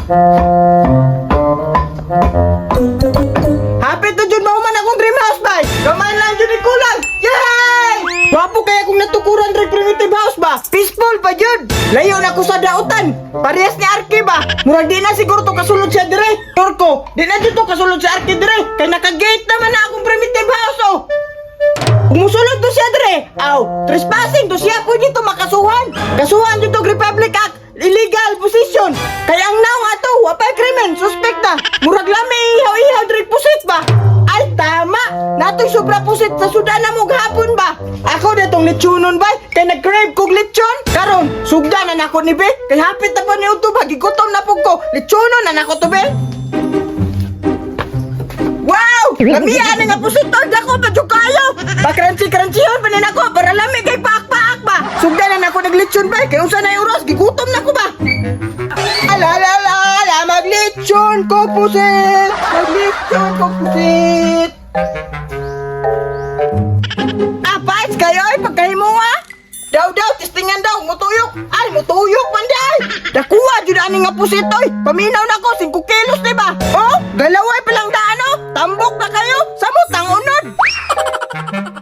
Happy to Jun mahuman akong dream house ba? Kamay lang Jun kulang. Yay! Wapo kaya kung natukuran rin primitive house ba? Peaceful pa Jun. Layo na ko sa dautan. Parehas ni Arki ba? Murag di na siguro to kasulod siya dire. Turko, di na dito kasulod sa Arki dire. Kaya naka-gate naman na akong primitive house oh. Umusulod to siya dire. Aw, trespassing to siya pwede to makasuhan. Kasuhan dito Republic Act. Illegal position. Kaya ang now ato, wapay krimen, suspect na. Murag lami ihaw-ihaw direct pusit ba? Ay tama. Natoy sobra pusit sa sudan na mo gahapon ba? Ako na tong lechonon ba? Kay nag-crave kog lechon. Karon, sugda na nako ni be. Kay hapit na pa ni uto ba? Gigutom na pug ko. Lechonon na nako to be. Wow! Lamihan na nga pusit to. Dako pa dyan kayo. Bakransi-kransiyon pa na nako. Para lami kay paak-paak ba? Sugda na nako naglechon ba? Kaya usa na yung oras. Gigutom na ko ba? Ala, maglechon ko pusit. Maglechon ko pusit. Apais kayo ay pagkahimuha. Daw, testingan daw. Mutuyok. Ay, mutuyok man day. Dakuha dyan ani nga pusit oy. Paminaw na ko. 5 kilos diba? Oh, galaway palang daan oh. Tambok na kayo. Samutang unod.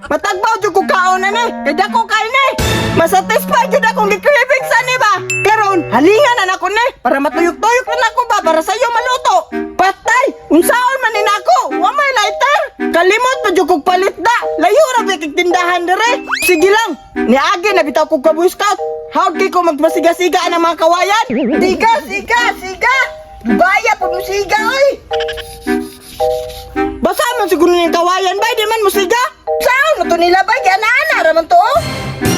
Matagbaw dyan ko kaonan eh. Kaya ko kain eh. Masatisfy dyan akong gikribig sa ni ba? Karon, halingan na nako ne. Para matuyok-tuyok na nako ba? Para sa'yo maluto. Patay! Unsaon man ni nako. Wa may lighter. Kalimot pa dyan kong palit da. Layo ra ba tindahan dire. Sige lang. Niagi na bitaw kong kaboy scout. Hawag ko magmasiga-siga ang mga kawayan. Siga. Baya pa mo siga oy. Basa man siguro ng kawayan ba? Di man mo siga. Saan mo to nila ba? Kaya naana raman to.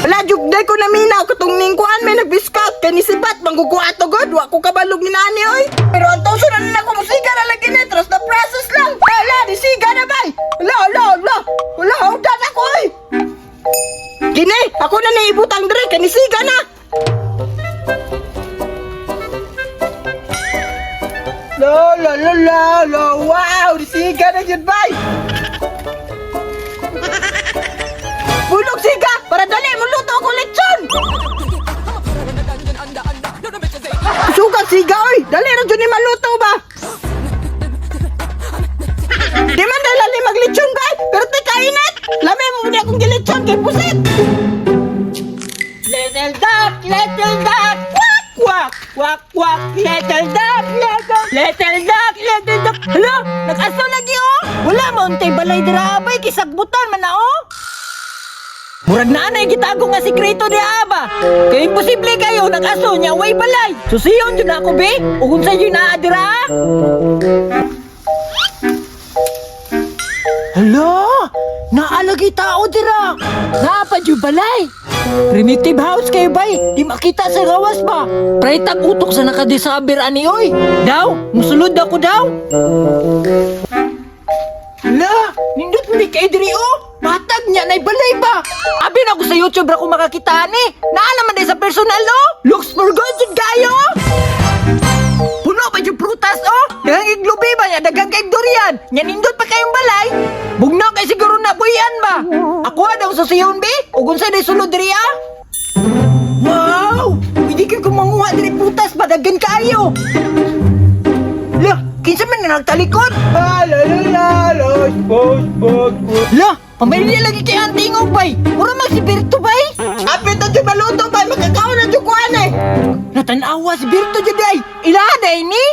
Wala jugday ko na minaw. Katong ningkuan may nagbiskat. Kaya nisipat manggukuha to god. Wa ko kabalog ni nani oy. Pero ang toso na nila ko mo siga na lagi na. Trust the process lang. Wala, di siga na ba? Wala, hawdan ako oy. Kini, ako na naibutang dire. Kaya nisiga na. La, wow, disiga na yun, bay! Bulog siga, para dali, maluto ako lechon! Sugat siga, oy! Dali na dyan ni maluto ba? Di man dali maglechon, bay! Pero di kainat! Lami mo muna akong gilechon, kay pusit! Little duck, quack, little duck, Hala, nag-aso lagi oh. Wala mo untay balay dirabay, kisagbutan man na oh. Murag na anay gitago nga sikreto di aba. Kaya imposible kayo, nag-aso niya, way balay. Susiyon dyan ako be, ugun sa yun na adira. Hala, naalagi tao dira. Naapad yung balay. Primitive house kayo bay, di makita sa gawas ba? Praytag utok sa nakadesaber ani oy. Daw, musulod ako daw. Hala, nindot mo ni kay diri oh. Patag niya na'y balay ba? Abi na ako sa YouTube ako makakita ni. Naalaman din sa personal oh. Looks for good jud kayo. Puno pa yung prutas oh. Dagang iglubi ba niya, dagang kay durian. Nya nindot pa kayong balay. Bugnaw kay siguro na buyan ba? Ako daw sa siyon be. Ugon sa di sulod diri ah. Wow! Hindi kayo kumanguha diri prutas ba dagan kayo. Lah, kinsa man na nagtalikod? Lah, pamilya lagi kay antingog bay. Mura magsibirto bay. Apit na dyan maluto bay, makakaon na dyan kuhan eh. Natanawa si Birto dyan day. Ilahaday ni.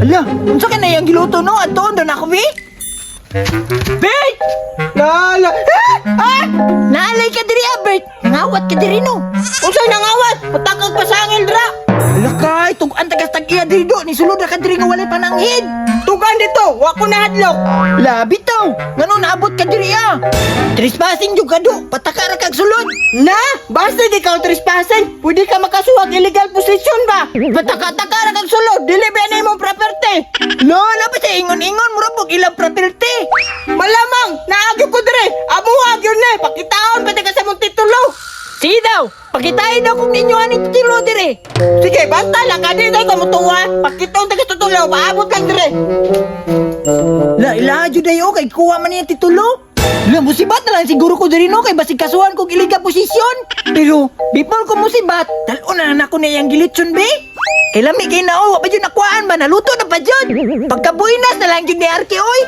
Ala, unsa ka na yung giluto no? At doon doon ako bi. Bert! Lala! Naalay ka diri Albert. Nangawat ka diri no. Unsay nangawat? Patakag pa sa angel dra. Ala kay, tugan tagas tag-iya diri do. Ni sulod ra ka diri nga walay pananghid. Tugan dito, wa ko na hadlok. Labi taw. Ngano naabot ka diri ah? Trespassing jud ka do. Pataka ra kag sulod. Na, basta di ka trespassing. Pwede ka makasuwag illegal position ba? Pataka-taka ra kag sulod. Dili ba na imong property? No, labi sa ingon-ingon mura pug ilang property. Malamang, naagyo ko dire. Amuhag yun eh. Pakitaon pati ka sa mong titulo. Sige daw, pakitain daw kung ninyo ani titulo dire. Sige, basta lang ka din tayo kamutuwa. Pakitaon tayo titulo, paabot lang dire. La, ilaha jud ayo kay kuha man niya titulo. Lah, musibat na lang siguro ko diri no kay basig kasuhan ko iliga posisyon. Pero before ko musibat, talon na ako na yang gilitson be. Kay lami kay nao, wa pa jud nakuhaan ba naluto na pa jud. Pagkabuinas na lang jud ni Arki oy.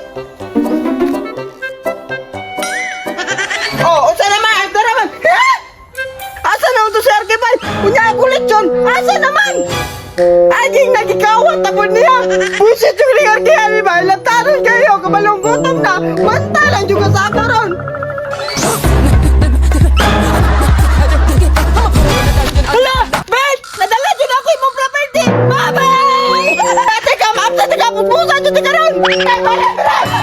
Oh, unsa naman? Unsa naman? Ha? Asa na to si Arki ba? Unya ako lechon. Asa naman? Aging nagikawat ako niya. Busit yung ni Arki ani ba? Lataron kayo kabalong gutom na. Banta lang juga sa ako ron. Hala! Ben! Nadala dyan ako imong property! Bye-bye! Teka, ma'am! Teka, pupusan dyan ka ron! Bye-bye!